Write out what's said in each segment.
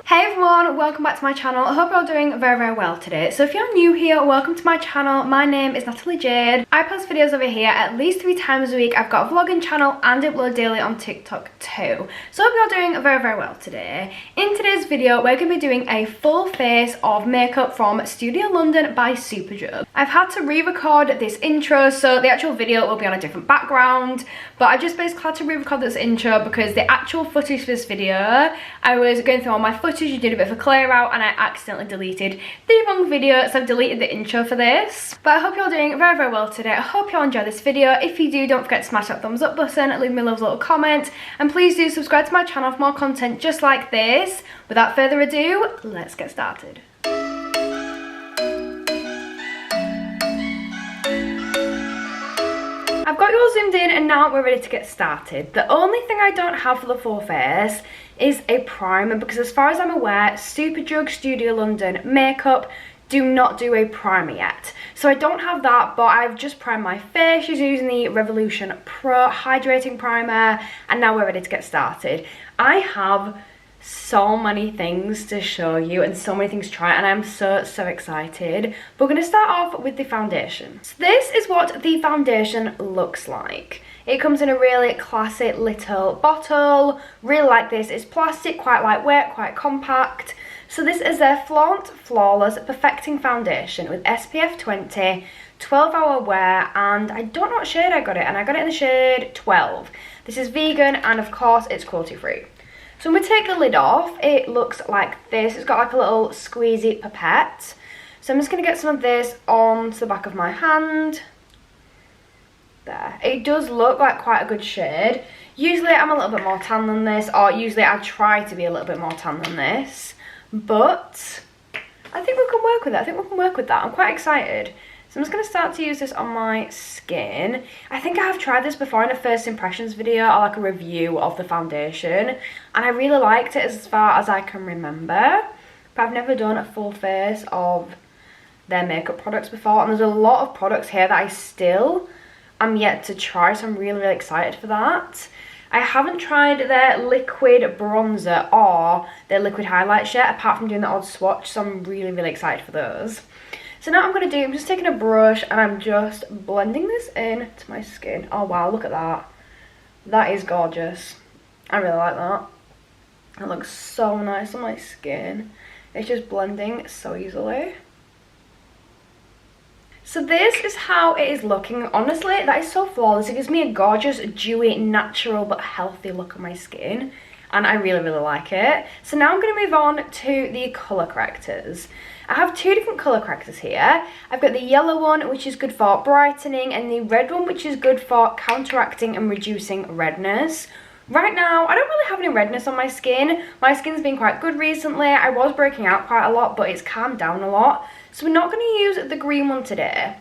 Hey everyone, welcome back to my channel. I hope you're all doing very well today. So if you're new here, welcome to my channel. My name is Natalie Jade. I post videos over here at least 3 times a week. I've got a vlogging channel and I upload daily on TikTok too. So I hope you're doing very well today. In today's video, we're going to be doing a full face of makeup from Studio London by Superdrug. I've had to re-record this intro, so the actual video will be on a different background, but I just basically had to re-record this intro because the actual footage for this video, I was going through all my footage, did a bit of a clear out, and I accidentally deleted the wrong video, so I've deleted the intro for this. But I hope you're doing very well today. I hope you'll enjoy this video. If you do, don't forget to smash that thumbs up button, leave me a lovely little comment, and please do subscribe to my channel for more content just like this. Without further ado, let's get started. I've got you all zoomed in and now we're ready to get started. The only thing I don't have for the full face is a primer, because as far as I'm aware, Superdrug Studio London makeup do not do a primer yet. So I don't have that, but I've just primed my face using the Revolution Pro Hydrating Primer, and now we're ready to get started. I have so many things to show you and so many things to try, and I'm so excited. But we're going to start off with the foundation. So this is what the foundation looks like. It comes in a really classic little bottle. Really like this. It's plastic, quite lightweight, quite compact. So this is their Flaunt Flawless Perfecting Foundation with SPF 20, 12-hour wear, and I don't know what shade I got it, and I got it in the shade 12. This is vegan, and of course it's cruelty-free. So when we take the lid off, it looks like this. It's got like a little squeezy pipette. So I'm just going to get some of this onto the back of my hand. There. It does look like quite a good shade. Usually I'm a little bit more tan than this, or usually I try to be a little bit more tan than this. But I think we can work with it. I think we can work with that. I'm quite excited. So I'm just going to start to use this on my skin. I think I have tried this before in a first impressions video, or like a review of the foundation, and I really liked it as far as I can remember, but I've never done a full face of their makeup products before, and there's a lot of products here that I still am yet to try, so I'm really excited for that. I haven't tried their liquid bronzer or their liquid highlights yet, apart from doing the odd swatch, so I'm really excited for those. So now I'm just taking a brush and I'm just blending this in to my skin. Oh wow, look at that. That is gorgeous. I really like that. It looks so nice on my skin. It's just blending so easily. So this is how it is looking. Honestly, that is so flawless. It gives me a gorgeous, dewy, natural but healthy look on my skin, and I really like it. So now I'm going to move on to the colour correctors. I have 2 different colour correctors here. I've got the yellow one, which is good for brightening, and the red one, which is good for counteracting and reducing redness. Right now, I don't really have any redness on my skin. My skin's been quite good recently. I was breaking out quite a lot, but it's calmed down a lot. So we're not going to use the green one today.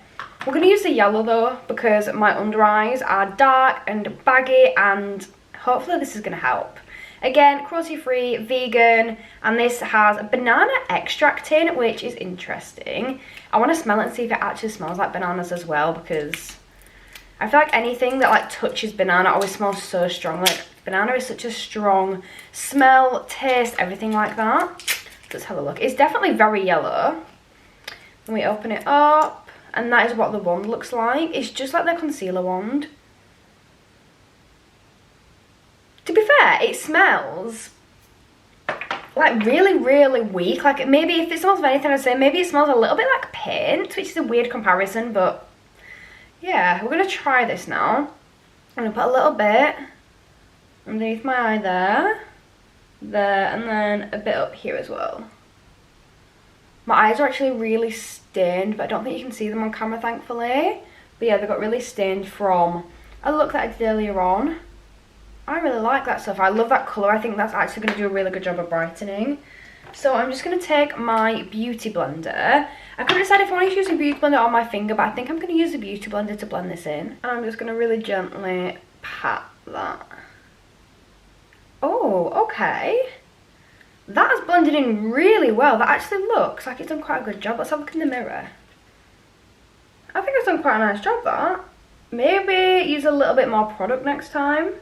We're going to use the yellow though, because my under eyes are dark and baggy, and hopefully this is going to help. Again, cruelty-free, vegan, and this has banana extract in, which is interesting. I want to smell it and see if it actually smells like bananas as well, because I feel like anything that like touches banana always smells so strong. Like banana is such a strong smell, taste, everything like that. Let's have a look. It's definitely very yellow. And we open it up, and that is what the wand looks like. It's just like the concealer wand. To be fair, it smells like really weak. Like maybe if it smells of anything, I'd say maybe it smells a little bit like paint, which is a weird comparison, but yeah, we're gonna try this now. I'm gonna put a little bit underneath my eye there, and then a bit up here as well. My eyes are actually really stained, but I don't think you can see them on camera, thankfully. But yeah, they got really stained from a look that I did earlier on. I really like that so far. I love that colour. I think that's actually going to do a really good job of brightening. So I'm just going to take my beauty blender. I couldn't decide if I want to use a beauty blender on my finger, but I think I'm going to use a beauty blender to blend this in. And I'm just going to really gently pat that. Oh, okay. That has blended in really well. That actually looks like it's done quite a good job. Let's have a look in the mirror. I think it's done quite a nice job, that. Maybe use a little bit more product next time.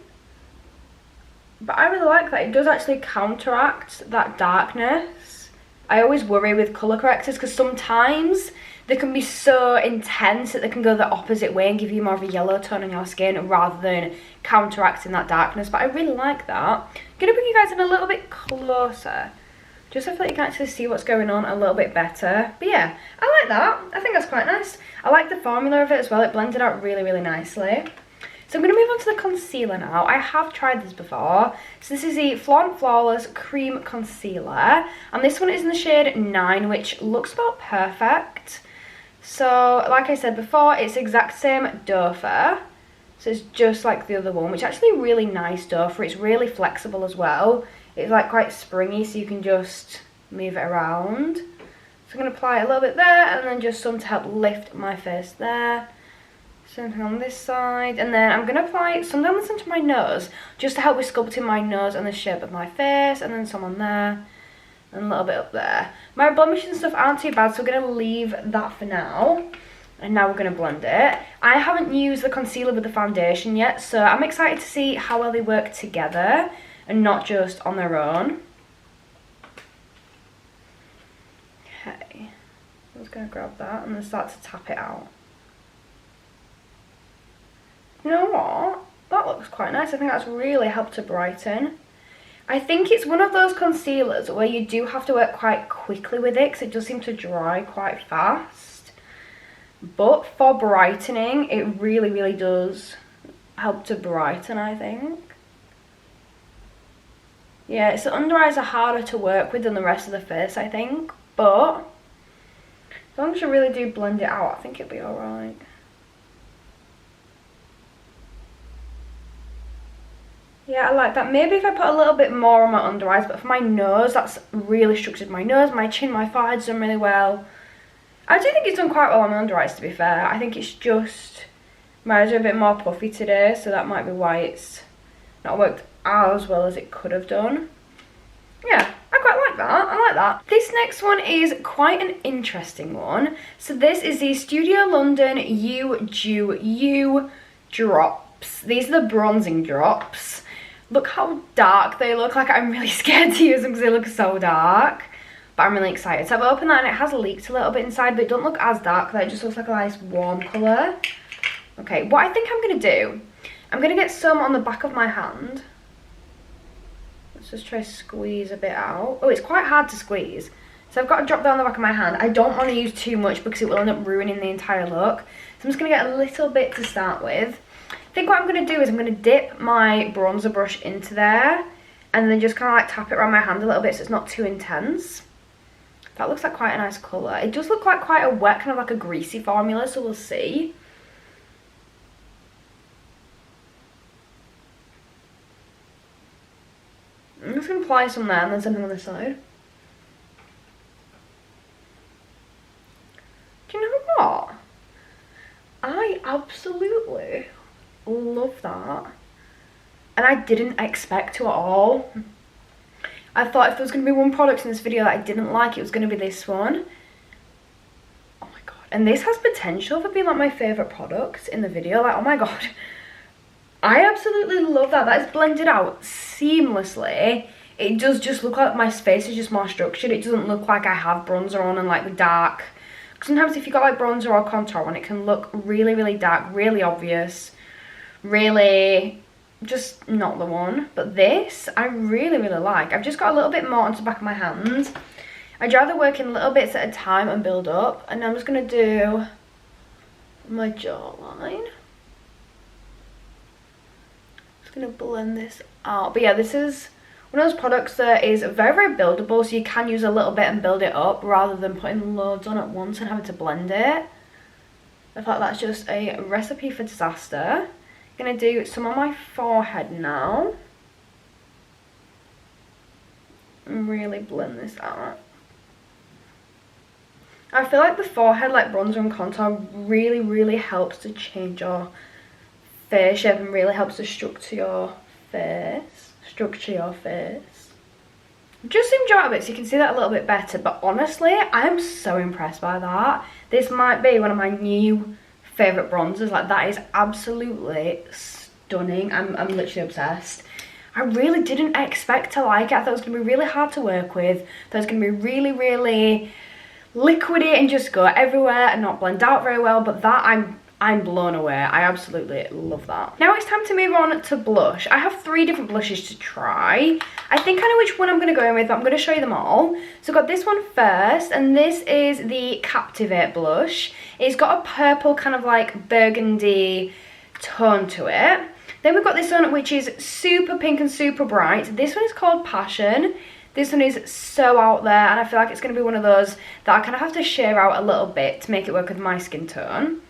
But I really like that. It does actually counteract that darkness. I always worry with colour correctors because sometimes they can be so intense that they can go the opposite way and give you more of a yellow tone on your skin rather than counteracting that darkness. But I really like that. I'm going to bring you guys in a little bit closer, just so I feel like you can actually see what's going on a little bit better. But yeah, I like that. I think that's quite nice. I like the formula of it as well. It blended out really, really nicely. So I'm going to move on to the concealer now. I have tried this before. So this is the Flaunt Flawless Cream Concealer. And this one is in the shade 9, which looks about perfect. So, like I said before, it's the exact same doe fur. So it's just like the other one, which is actually really nice doe fur. It's really flexible as well. It's like quite springy, so you can just move it around. So I'm going to apply it a little bit there, and then just some to help lift my face there. Same thing on this side, and then I'm going to apply some down the centre of my nose, just to help with sculpting my nose and the shape of my face, and then some on there, and a little bit up there. My blemishes and stuff aren't too bad, so we're going to leave that for now. And now we're going to blend it. I haven't used the concealer with the foundation yet, so I'm excited to see how well they work together, and not just on their own. Okay, I'm just going to grab that and then start to tap it out. You know what? That looks quite nice. I think that's really helped to brighten. I think it's one of those concealers where you do have to work quite quickly with it because it does seem to dry quite fast. But for brightening, it really, really does help to brighten, I think. Yeah, it's the under eyes are harder to work with than the rest of the face, I think. But as long as you really do blend it out, I think it'll be alright. Yeah, I like that. Maybe if I put a little bit more on my under eyes, but for my nose, that's really structured my nose, my chin, my forehead's done really well. I do think it's done quite well on my under eyes, to be fair. I think it's just, my eyes are a bit more puffy today, so that might be why it's not worked as well as it could have done. Yeah, I quite like that. I like that. This next one is quite an interesting one. So this is the Studio London You Dew You drops. These are the bronzing drops. Look how dark they look. Like, I'm really scared to use them because they look so dark. But I'm really excited. So I've opened that and it has leaked a little bit inside, but it don't look as dark. That it just looks like a nice warm colour. Okay, what I think I'm going to do, I'm going to get some on the back of my hand. Let's just try to squeeze a bit out. Oh, it's quite hard to squeeze. So I've got to drop that on the back of my hand. I don't want to use too much because it will end up ruining the entire look. So I'm just going to get a little bit to start with. I think what I'm going to do is I'm going to dip my bronzer brush into there and then just kind of like tap it around my hand a little bit so it's not too intense. That looks like quite a nice colour. It does look like quite a wet, kind of like a greasy formula, so we'll see. I'm just going to apply some there and then something on this side. Do you know what? I absolutely love that. And I didn't expect to at all. I thought if there was going to be one product in this video that I didn't like, it was going to be this one. Oh my god. And this has potential for being like my favourite product in the video. Like, oh my god. I absolutely love that. That is blended out seamlessly. It does just look like my face is just more structured. It doesn't look like I have bronzer on and like the dark. Sometimes if you've got like bronzer or contour on, it can look really, really dark, really obvious, really just not the one. But this, I really, really like. I've just got a little bit more onto the back of my hand. I'd rather work in little bits at a time and build up. And I'm just going to do my jawline. Just going to blend this out. But yeah, this is one of those products that is very, very buildable. So you can use a little bit and build it up rather than putting loads on at once and having to blend it. I thought that's just a recipe for disaster. I'm going to do some on my forehead now. And really blend this out. I feel like the forehead, like bronzer and contour, really, really helps to change your face shape and really helps to structure your face. Just zoomed you out a bit so you can see that a little bit better. But honestly, I am so impressed by that. This might be one of my new favourite bronzers. Like, that is absolutely stunning. I'm literally obsessed. I really didn't expect to like it. I thought it was going to be really hard to work with. I thought it was going to be really, really liquidy and just go everywhere and not blend out very well. But that, I'm blown away. I absolutely love that. Now it's time to move on to blush. I have 3 different blushes to try. I think I know which one I'm going to go in with, but I'm going to show you them all. So I've got this one first, and this is the Captivate blush. It's got a purple kind of like burgundy tone to it. Then we've got this one, which is super pink and super bright. This one is called Passion. This one is so out there, and I feel like it's going to be one of those that I kind of have to share out a little bit to make it work with my skin tone.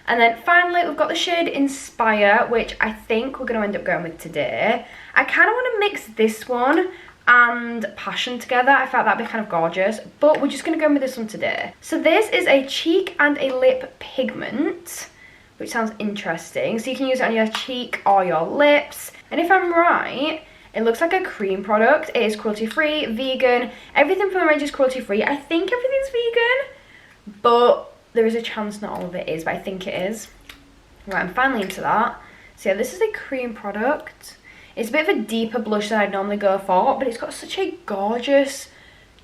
And then finally, we've got the shade Inspire, which I think we're going to end up going with today. I kind of want to mix this one and Passion together. I felt that'd be kind of gorgeous, but we're just going to go with this one today. So this is a cheek and a lip pigment, which sounds interesting. So you can use it on your cheek or your lips. And if I'm right, it looks like a cream product. It is cruelty-free, vegan. Everything from the range is cruelty-free. I think everything's vegan, but there is a chance not all of it is, but I think it is. Right, I'm finally into that. So yeah, this is a cream product. It's a bit of a deeper blush than I'd normally go for, but it's got such a gorgeous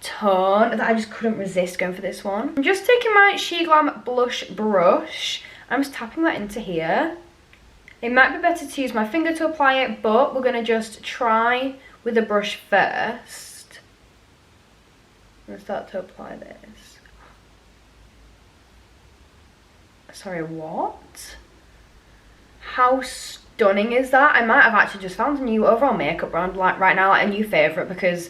tone that I just couldn't resist going for this one. I'm just taking my She Glam blush brush. I'm just tapping that into here. It might be better to use my finger to apply it, but we're going to just try with the brush first. I'm going to start to apply this. Sorry, what? How stunning is that? I might have actually just found a new overall makeup brand like right now, like a new favourite, because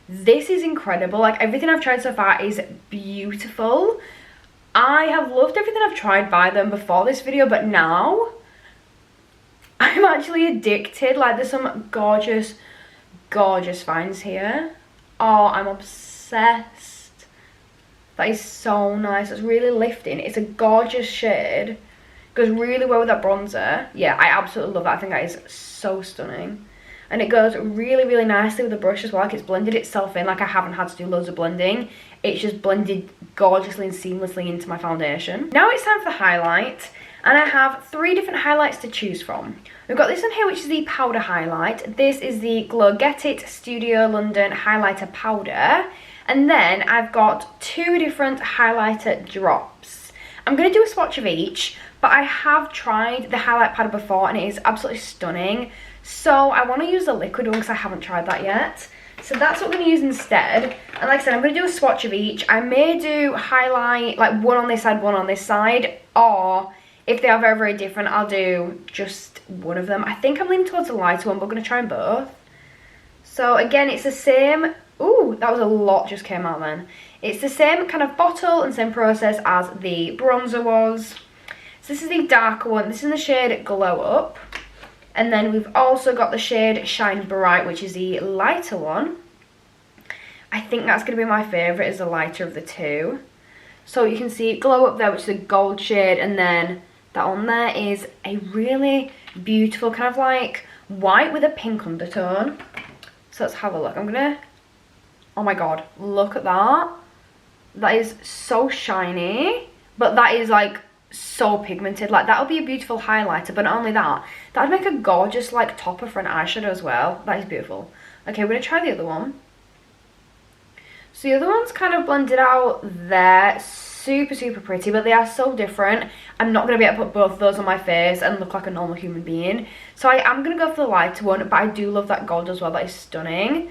this is incredible. Like, everything I've tried so far is beautiful. I have loved everything I've tried by them before this video, but now I'm actually addicted. Like, there's some gorgeous, gorgeous finds here. Oh, I'm obsessed. That is so nice. It's really lifting. It's a gorgeous shade. Goes really well with that bronzer. Yeah, I absolutely love that. I think that is so stunning. And it goes really, really nicely with the brush as well. Like, it's blended itself in. Like, I haven't had to do loads of blending. It's just blended gorgeously and seamlessly into my foundation. Now it's time for the highlight. And I have 3 different highlights to choose from. We've got this one here, which is the powder highlight. This is the Glow Get It Studio London Highlighter Powder. And then I've got 2 different highlighter drops. I'm going to do a swatch of each, but I have tried the highlight powder before and it is absolutely stunning. So I want to use the liquid one because I haven't tried that yet. So that's what I'm going to use instead. And like I said, I'm going to do a swatch of each. I may do highlight, like one on this side, one on this side, or if they are very, very different, I'll do just one of them. I think I'm leaning towards the lighter one, but I'm going to try them both. So again, it's the same. Ooh, that was a lot just came out then. It's the same kind of bottle and same process as the bronzer was. So this is the darker one. This is in the shade Glow Up. And then we've also got the shade Shine Bright, which is the lighter one. I think that's going to be my favourite, is the lighter of the 2. So you can see Glow Up there, which is a gold shade, and then that one there is a really beautiful kind of like white with a pink undertone. So let's have a look. I'm gonna, oh my god, look at that. That is so shiny, but that is like so pigmented. Like, that'll be a beautiful highlighter, but not only that, that'd make a gorgeous like topper for an eyeshadow as well. That is beautiful. Okay, we're gonna try the other one. So the other one's kind of blended out there. Super, super pretty, but they are so different. I'm not going to be able to put both of those on my face and look like a normal human being. So I am going to go for the lighter one, but I do love that gold as well. That is stunning.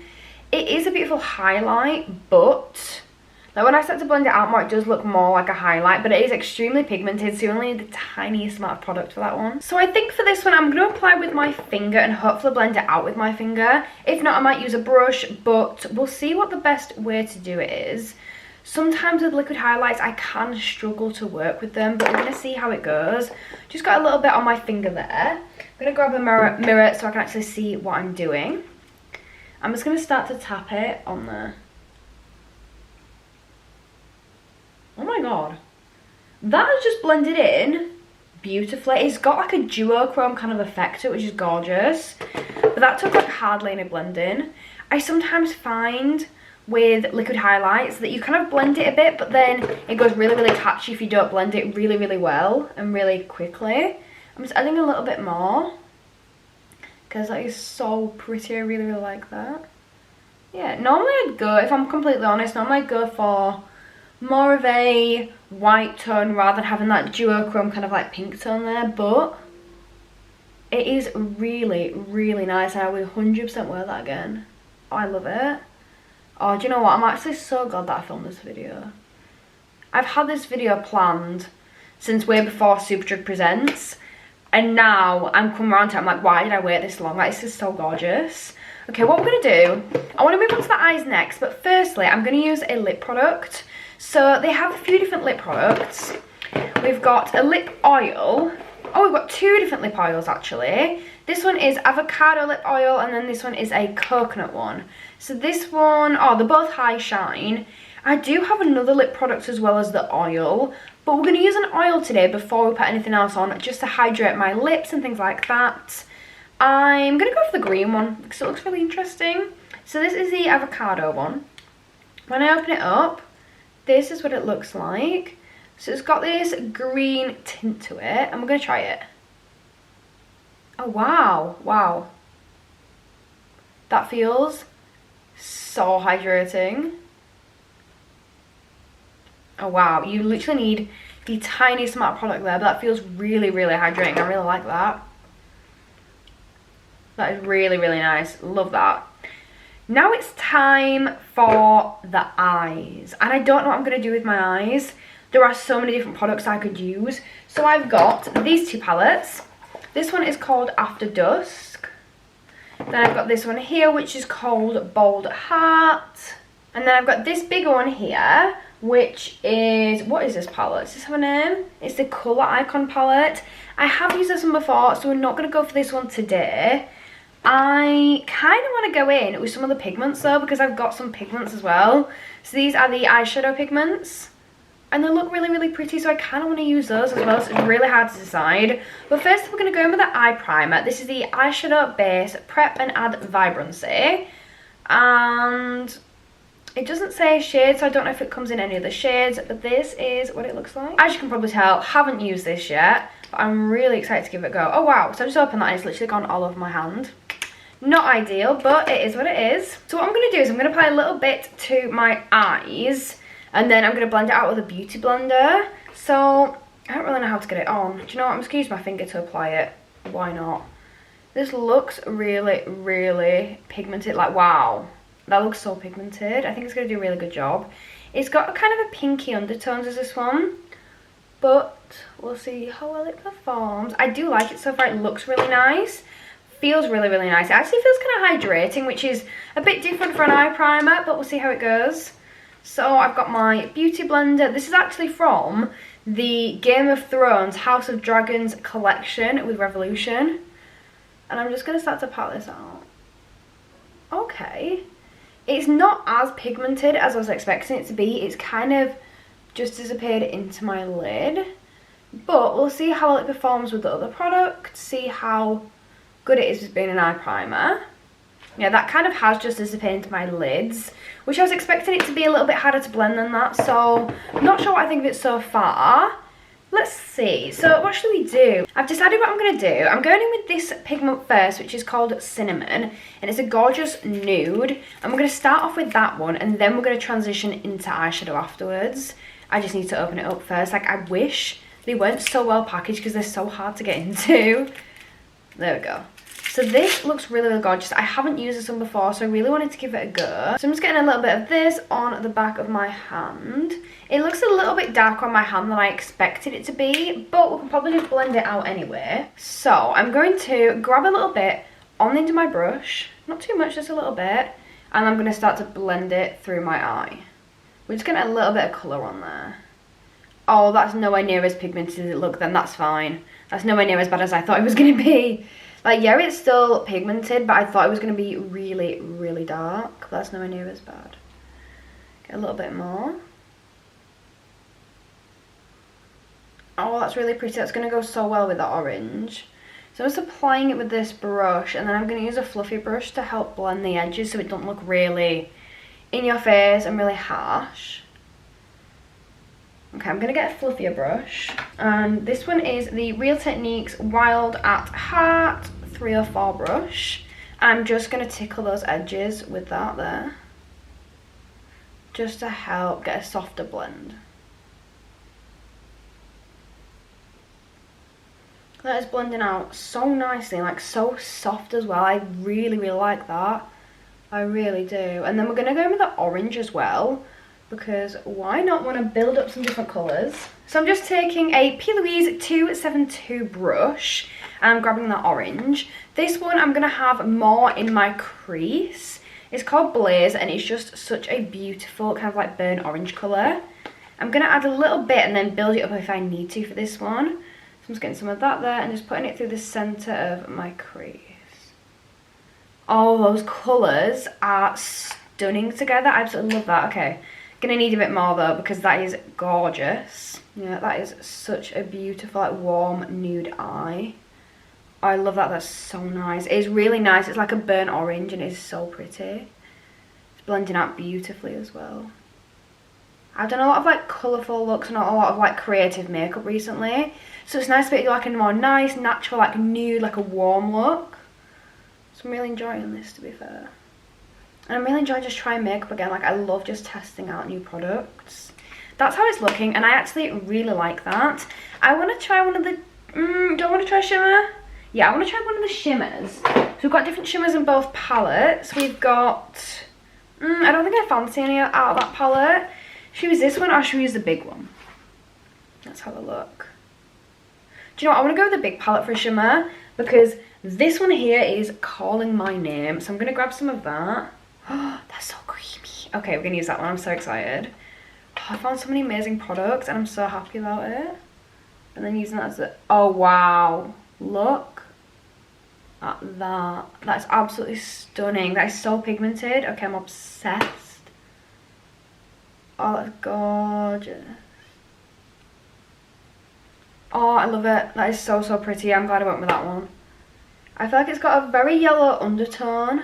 It is a beautiful highlight, but like when I start to blend it out more, it does look more like a highlight, but it is extremely pigmented, so you only need the tiniest amount of product for that one. So I think for this one, I'm going to apply with my finger and hopefully blend it out with my finger. If not, I might use a brush, but we'll see what the best way to do it is. Sometimes with liquid highlights, I can struggle to work with them, but we're going to see how it goes. Just got a little bit on my finger there. I'm going to grab a mirror so I can actually see what I'm doing. I'm just going to start to tap it on there. Oh my god. That has just blended in beautifully. It's got like a duochrome kind of effect to it, which is gorgeous. But that took like hardly any blending. I sometimes find with liquid highlights that you kind of blend it a bit, but then it goes really, really catchy if you don't blend it really, really well and really quickly. I'm just adding a little bit more. because that is so pretty. I really, really like that. Yeah, normally I'd go, if I'm completely honest, normally I'd go for more of a white tone rather than having that duochrome kind of like pink tone there, but it is really, really nice, and I would 100% wear that again. Oh, I love it. Oh, do you know what? I'm actually so glad that I filmed this video. I've had this video planned since way before Superdrug Presents, and now I'm coming around to it. I'm like, why did I wait this long? Like, this is so gorgeous. Okay, what we're going to do, I want to move on to the eyes next, but firstly, I'm going to use a lip product. So they have a few different lip products. We've got a lip oil. Oh, we've got two different lip oils actually. This one is avocado lip oil, and then this one is a coconut one. So this one, oh, they're both high shine. I do have another lip product as well as the oil, but we're going to use an oil today before we put anything else on, just to hydrate my lips and things like that. I'm going to go for the green one because it looks really interesting. So this is the avocado one. When I open it up, this is what it looks like. So it's got this green tint to it, and we're going to try it. Oh, wow. Wow. That feels so hydrating. Oh, wow. You literally need the tiniest amount of product there, but that feels really, really hydrating. I really like that. That is really, really nice. Love that. Now it's time for the eyes. And I don't know what I'm going to do with my eyes. There are so many different products I could use. So I've got these two palettes. This one is called After Dusk. Then I've got this one here, which is called Bold Heart. And then I've got this bigger one here, which is, what is this palette? Does this have a name? It's the Colour Icon palette. I have used this one before, so we're not going to go for this one today. I kind of want to go in with some of the pigments though, because I've got some pigments as well. So these are the eyeshadow pigments, and they look really, really pretty, so I kind of want to use those as well. So it's really hard to decide. But first we're going to go in with the eye primer. This is the Eyeshadow Base Prep and Add Vibrancy, and it doesn't say shade, so I don't know if it comes in any of the shades, but this is what it looks like. As you can probably tell, haven't used this yet, but I'm really excited to give it a go. Oh wow, so I just opened that and it's literally gone all over my hand. Not ideal, but it is what it is. So what I'm going to do is I'm going to apply a little bit to my eyes, and then I'm going to blend it out with a beauty blender. So I don't really know how to get it on. Do you know what? I'm just going to use my finger to apply it. Why not? This looks really, really pigmented. Like, wow. That looks so pigmented. I think it's going to do a really good job. It's got a kind of a pinky undertones as this one, but we'll see how well it performs. I do like it so far. It looks really nice. Feels really, really nice. It actually feels kind of hydrating, which is a bit different for an eye primer, but we'll see how it goes. So I've got my beauty blender. This is actually from the Game of Thrones House of Dragons collection with Revolution. And I'm just going to start to pat this out. Okay. It's not as pigmented as I was expecting it to be. It's kind of just disappeared into my lid. But we'll see how it performs with the other product. See how good it is as being an eye primer. Yeah, that kind of has just disappeared into my lids, which I was expecting it to be a little bit harder to blend than that. So I'm not sure what I think of it so far. Let's see. So what should we do? I've decided what I'm going to do. I'm going in with this pigment first, which is called Cinnamon, and it's a gorgeous nude. And we're going to start off with that one, and then we're going to transition into eyeshadow afterwards. I just need to open it up first. Like, I wish they weren't so well packaged because they're so hard to get into. There we go. So this looks really, really gorgeous. I haven't used this one before, so I really wanted to give it a go. So I'm just getting a little bit of this on the back of my hand. It looks a little bit darker on my hand than I expected it to be, but we can probably just blend it out anyway. So I'm going to grab a little bit on into my brush, not too much, just a little bit, and I'm going to start to blend it through my eye. We're just getting a little bit of colour on there. Oh, that's nowhere near as pigmented as it looked then, that's fine. That's nowhere near as bad as I thought it was going to be. Like, yeah, it's still pigmented, but I thought it was going to be really, really dark. But that's nowhere near as bad. Get a little bit more. Oh, that's really pretty. That's going to go so well with the orange. So I'm just applying it with this brush, and then I'm going to use a fluffy brush to help blend the edges so it don't look really in your face and really harsh. Okay, I'm going to get a fluffier brush, and this one is the Real Techniques Wild at Heart 304 brush. I'm just going to tickle those edges with that there, just to help get a softer blend. That is blending out so nicely, like so soft as well. I really, really like that. I really do. And then we're going to go in with the orange as well, because why not want to build up some different colours? So I'm just taking a P. Louise 272 brush and I'm grabbing that orange. This one I'm going to have more in my crease. It's called Blaze and it's just such a beautiful kind of like burnt orange colour. I'm going to add a little bit and then build it up if I need to for this one. So I'm just getting some of that there and just putting it through the centre of my crease. Oh, those colours are stunning together. I absolutely love that. Okay, gonna need a bit more though because that is gorgeous. Yeah, that is such a beautiful, like, warm nude eye. I love that. That's so nice. It is really nice. It's like a burnt orange and it is so pretty. It's blending out beautifully as well. I've done a lot of like colourful looks and a lot of like creative makeup recently, so it's nice to be like a more nice, natural, like nude, like a warm look. So I'm really enjoying this, to be fair. And I'm really enjoying just trying makeup again. Like, I love just testing out new products. That's how it's looking, and I actually really like that. I want to try one of the... do I want to try shimmer? Yeah, I want to try one of the shimmers. So we've got different shimmers in both palettes. We've got... I don't think I fancy any out of that palette. Should we use this one, or should we use the big one? Let's have a look. Do you know what? I want to go with the big palette for a shimmer, because this one here is calling my name. So I'm going to grab some of that. Oh, that's so creamy. Okay, we're going to use that one. I'm so excited. Oh, I found so many amazing products and I'm so happy about it. And then using that as a... Oh, wow. Look at that. That's absolutely stunning. That is so pigmented. Okay, I'm obsessed. Oh, that's gorgeous. Oh, I love it. That is so, so pretty. I'm glad I went with that one. I feel like it's got a very yellow undertone,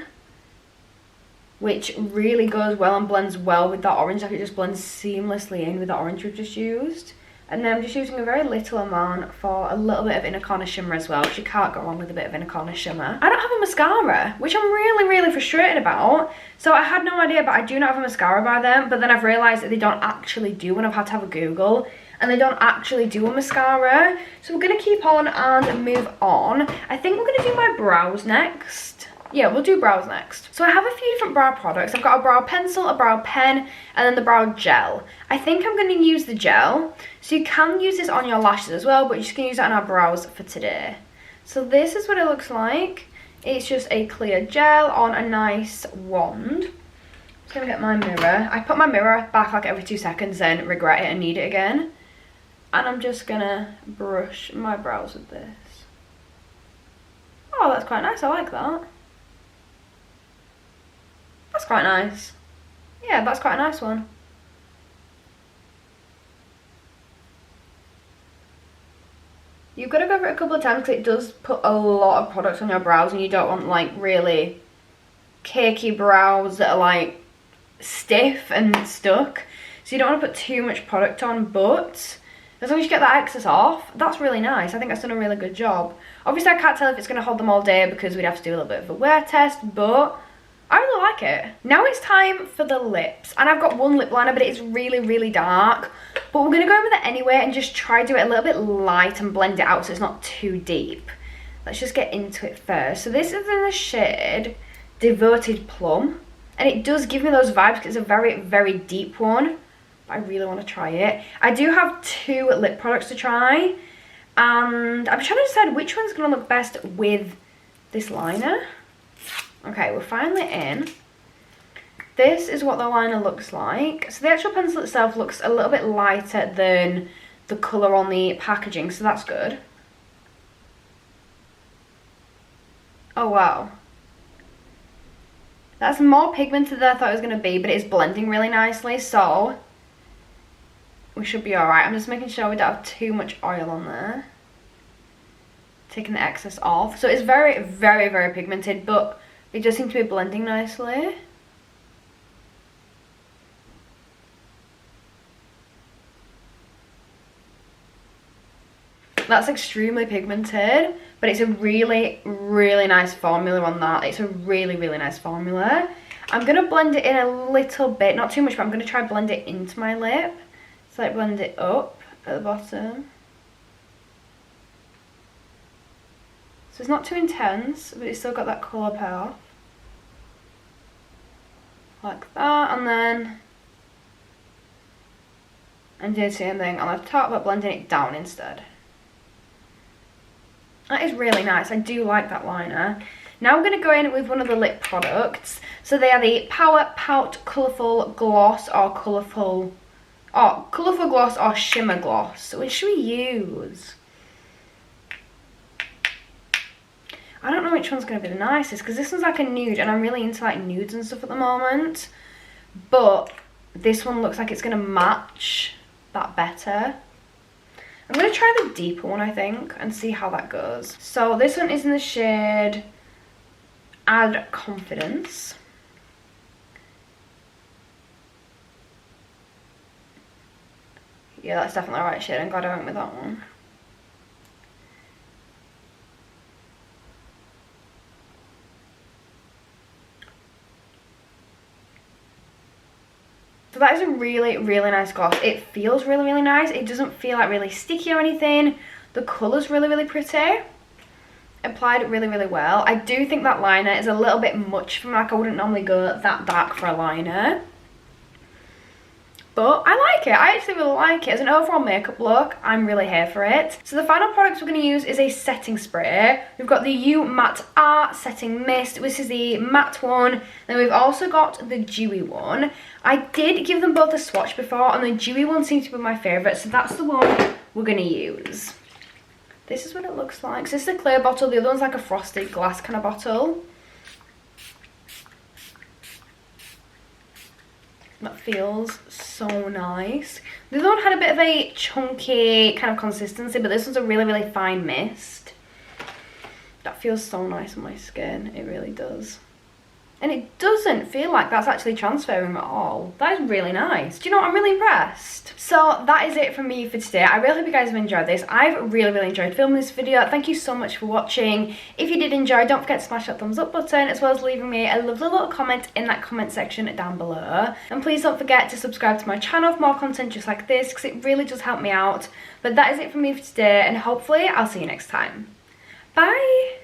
which really goes well and blends well with that orange. Like, it just blends seamlessly in with the orange we've just used. And then I'm just using a very little amount for a little bit of inner corner shimmer as well, because you can't go wrong with a bit of inner corner shimmer. I don't have a mascara, which I'm really, really frustrated about. So I had no idea, but I do not have a mascara by them. But then I've realised that they don't actually do one. I've had to have a Google, and they don't actually do a mascara. So we're going to keep on and move on. I think we're going to do my brows next. Yeah, we'll do brows next. So I have a few different brow products. I've got a brow pencil, a brow pen, and then the brow gel. I think I'm going to use the gel. So you can use this on your lashes as well, but you're just going to use it on our brows for today. So this is what it looks like. It's just a clear gel on a nice wand. I'm just going to get my mirror. I put my mirror back like every 2 seconds, then regret it and need it again. And I'm just going to brush my brows with this. Oh, that's quite nice. I like that. That's quite nice. Yeah, that's quite a nice one. You've got to go over it a couple of times because it does put a lot of products on your brows, and you don't want like really cakey brows that are like stiff and stuck. So you don't want to put too much product on, but as long as you get that excess off, that's really nice. I think that's done a really good job. Obviously I can't tell if it's going to hold them all day because we'd have to do a little bit of a wear test, but I really like it. Now it's time for the lips, and I've got one lip liner, but it's really, really dark. But we're going to go in with it anyway and just try to do it a little bit light and blend it out so it's not too deep. Let's just get into it first. So this is in the shade Devoted Plum, and it does give me those vibes because it's a very, very deep one. But I really want to try it. I do have 2 lip products to try, and I'm trying to decide which one's going to look best with this liner. Okay, we're finally in. This is what the liner looks like. So the actual pencil itself looks a little bit lighter than the colour on the packaging, so that's good. Oh wow. That's more pigmented than I thought it was going to be, but it is blending really nicely, so we should be alright. I'm just making sure we don't have too much oil on there. Taking the excess off. So it's very, very, very pigmented, but it does seem to be blending nicely. That's extremely pigmented, but it's a really, really nice formula on that. It's a really, really nice formula. I'm going to blend it in a little bit, not too much, but I'm going to try and blend it into my lip. So like blend it up at the bottom. So it's not too intense, but it's still got that colour payoff. Like that, and then I'm doing the same thing on the top, but blending it down instead. That is really nice. I do like that liner. Now I'm going to go in with one of the lip products. So they are the Power Pout Colourful Gloss or Colourful Gloss or Shimmer Gloss. So which should we use? I don't know which one's going to be the nicest because this one's like a nude and I'm really into like nudes and stuff at the moment. But this one looks like it's going to match that better. I'm going to try the deeper one, I think, and see how that goes. So this one is in the shade Add Confidence. Yeah, that's definitely the right shade. I'm glad I went with that one. So that is a really, really nice gloss. It feels really, really nice. It doesn't feel like really sticky or anything. The colour's really, really pretty. Applied it really, really well. I do think that liner is a little bit much for me. Like I wouldn't normally go that dark for a liner. But I like it. I actually really like it. As an overall makeup look, I'm really here for it. So the final product we're going to use is a setting spray. We've got the You Matte Art Setting Mist. This is the matte one. Then we've also got the dewy one. I did give them both a swatch before, and the dewy one seems to be my favourite. So that's the one we're going to use. This is what it looks like. So this is a clear bottle. The other one's like a frosted glass kind of bottle. That feels so nice. The other one had a bit of a chunky kind of consistency, but this one's a really, really fine mist. That feels so nice on my skin. It really does. And it doesn't feel like that's actually transferring at all. That is really nice. Do you know what? I'm really impressed. So that is it from me for today. I really hope you guys have enjoyed this. I've really, really enjoyed filming this video. Thank you so much for watching. If you did enjoy, don't forget to smash that thumbs up button, as well as leaving me a lovely little comment in that comment section down below. And please don't forget to subscribe to my channel for more content just like this, because it really does help me out. But that is it from me for today, and hopefully I'll see you next time. Bye!